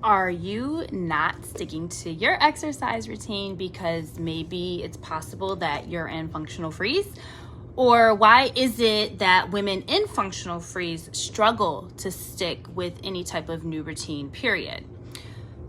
Are you not sticking to your exercise routine because maybe it's possible that you're in functional freeze? Or why is it that women in functional freeze struggle to stick with any type of new routine, period?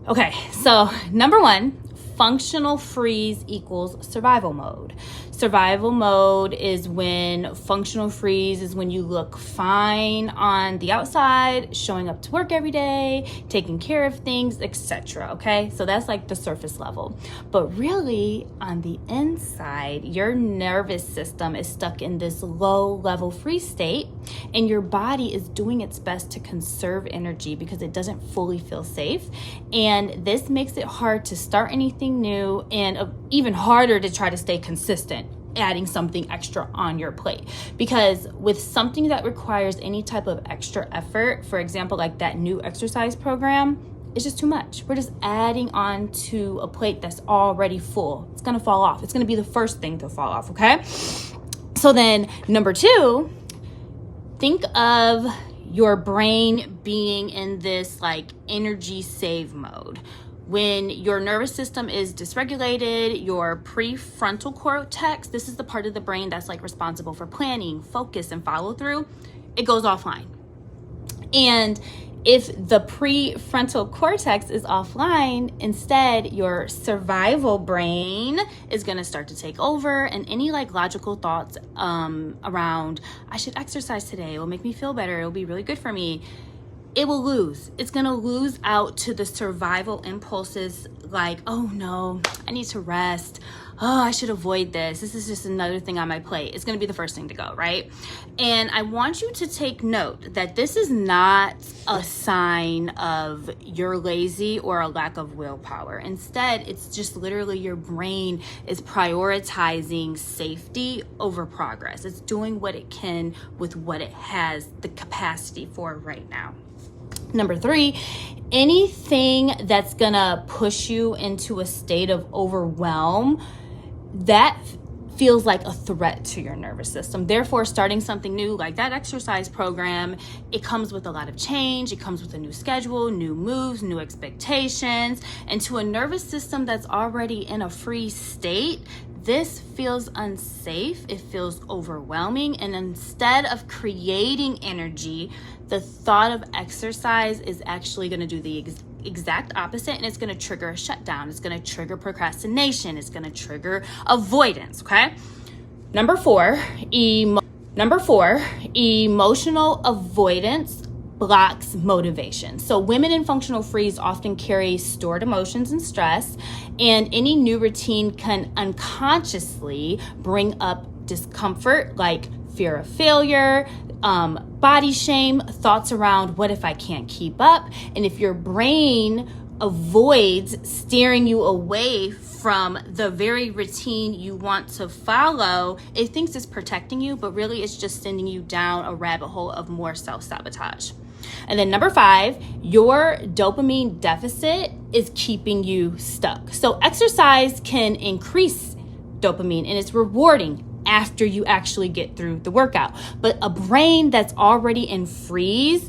Okay, so number one, functional freeze equals survival mode. Survival mode is when functional freeze is when you look fine on the outside, showing up to work every day, taking care of things, etc. Okay, so that's like the surface level. But really, on the inside, your nervous system is stuck in this low level freeze state, and your body is doing its best to conserve energy because it doesn't fully feel safe. And this makes it hard to start anything new, and even harder to try to stay consistent, adding something extra on your plate. Because with something that requires any type of extra effort, for example, like that new exercise program, it's just too much. We're just adding on to a plate that's already full. It's gonna fall off. It's gonna be the first thing to fall off, okay? So then number two, think of your brain being in this like energy save mode. When your nervous system is dysregulated, your prefrontal cortex, this is the part of the brain that's like responsible for planning, focus, and follow through, it goes offline. And if the prefrontal cortex is offline, instead your survival brain is going to start to take over, and any like logical thoughts around I should exercise today, it will make me feel better, it will be really good for me, it will lose. It's going to lose out to the survival impulses like, oh no, I need to rest. Oh, I should avoid this. This is just another thing on my plate. It's going to be the first thing to go, right? And I want you to take note that this is not a sign of you're lazy or a lack of willpower. Instead, it's just literally your brain is prioritizing safety over progress. It's doing what it can with what it has the capacity for right now. Number three, anything that's gonna push you into a state of overwhelm, that feels like a threat to your nervous system. Therefore, starting something new like that exercise program, it comes with a lot of change. It comes with a new schedule, new moves, new expectations. And to a nervous system that's already in a freeze state, this feels unsafe, it feels overwhelming, and instead of creating energy, the thought of exercise is actually going to do the exact opposite, and it's going to trigger a shutdown. It's going to trigger procrastination. It's going to trigger avoidance, okay? Number four, emotional avoidance blocks motivation. So women in functional freeze often carry stored emotions and stress, and any new routine can unconsciously bring up discomfort like fear of failure, body shame, thoughts around what if I can't keep up. And if your brain avoids steering you away from the very routine you want to follow, it thinks it's protecting you, but really it's just sending you down a rabbit hole of more self-sabotage. And then number five, your dopamine deficit is keeping you stuck. So exercise can increase dopamine, and it's rewarding after you actually get through the workout. But a brain that's already in freeze,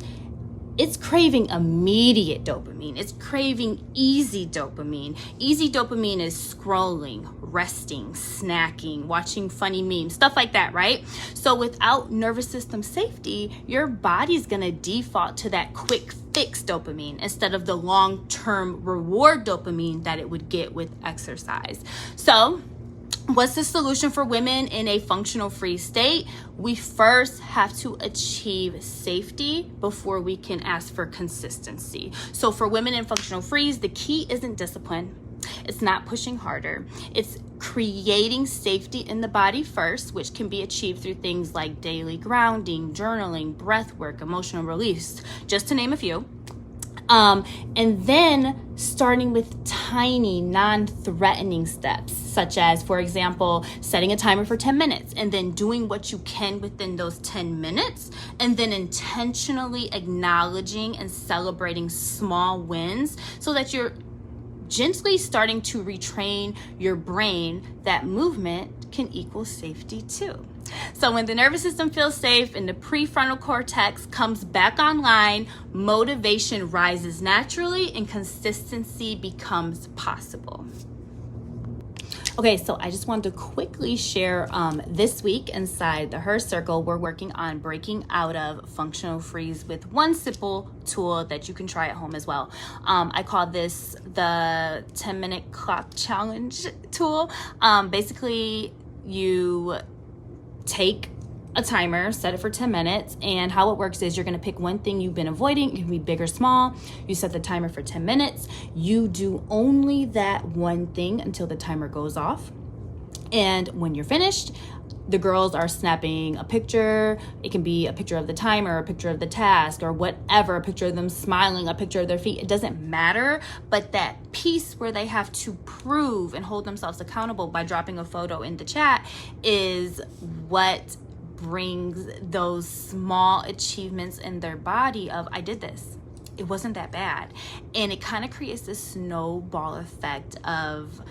it's craving immediate dopamine. It's craving easy dopamine. Easy dopamine is scrolling, resting, snacking, watching funny memes, stuff like that, right? So without nervous system safety, your body's gonna default to that quick fix dopamine instead of the long-term reward dopamine that it would get with exercise. So what's the solution for women in a functional freeze state? We first have to achieve safety before we can ask for consistency. So for women in functional freeze, the key isn't discipline. It's not pushing harder. It's creating safety in the body first, which can be achieved through things like daily grounding, journaling, breath work, emotional release, just to name a few. And then starting with tiny, non-threatening steps, such as, for example, setting a timer for 10 minutes and then doing what you can within those 10 minutes, and then intentionally acknowledging and celebrating small wins so that you're gently starting to retrain your brain that movement can equal safety too. So when the nervous system feels safe and the prefrontal cortex comes back online, motivation rises naturally and consistency becomes possible. Okay, so I just wanted to quickly share this week inside the Her Circle, we're working on breaking out of functional freeze with one simple tool that you can try at home as well. I call this the 10-minute clock challenge tool. Basically, you take a timer, set it for 10 minutes, and how it works is you're going to pick one thing you've been avoiding. It can be big or small. You set the timer for 10 minutes. You do only that one thing until the timer goes off. And when you're finished, the girls are snapping a picture. It can be a picture of the timer, a picture of the task, or whatever, a picture of them smiling, a picture of their feet. It doesn't matter, but that piece where they have to prove and hold themselves accountable by dropping a photo in the chat is what brings those small achievements in their body of, I did this. It wasn't that bad. And it kind of creates this snowball effect of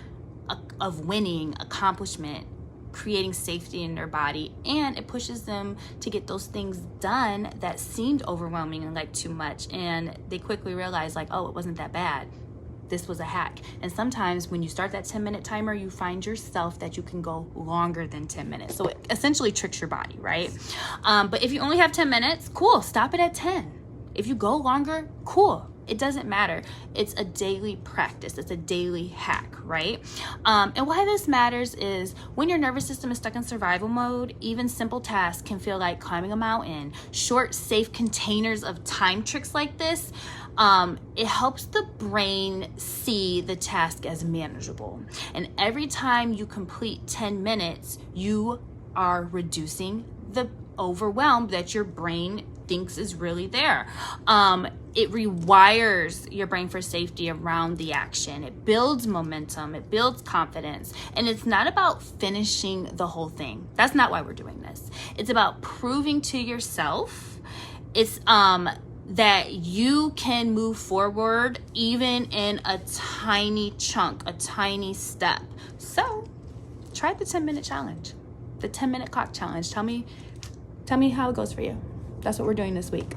winning, accomplishment, creating safety in their body, and it pushes them to get those things done that seemed overwhelming and like too much. And they quickly realize like, oh, it wasn't that bad. This was a hack. And sometimes when you start that 10-minute timer, you find yourself that you can go longer than 10 minutes. So it essentially tricks your body, right? But if you only have 10 minutes, cool, stop it at 10. If you go longer, cool. It doesn't matter. It's a daily practice. It's a daily hack, right? And why this matters is when your nervous system is stuck in survival mode, even simple tasks can feel like climbing a mountain. Short, safe containers of time tricks like this, it helps the brain see the task as manageable. And every time you complete 10 minutes, you are reducing the overwhelm that your brain thinks is really there. It rewires your brain for safety around the action. It builds momentum. It builds confidence. And it's not about finishing the whole thing. That's not why we're doing this. It's about proving to yourself that you can move forward even in a tiny chunk, a tiny step. So try the 10-minute challenge, the 10-minute clock challenge. Tell me how it goes for you. That's what we're doing this week.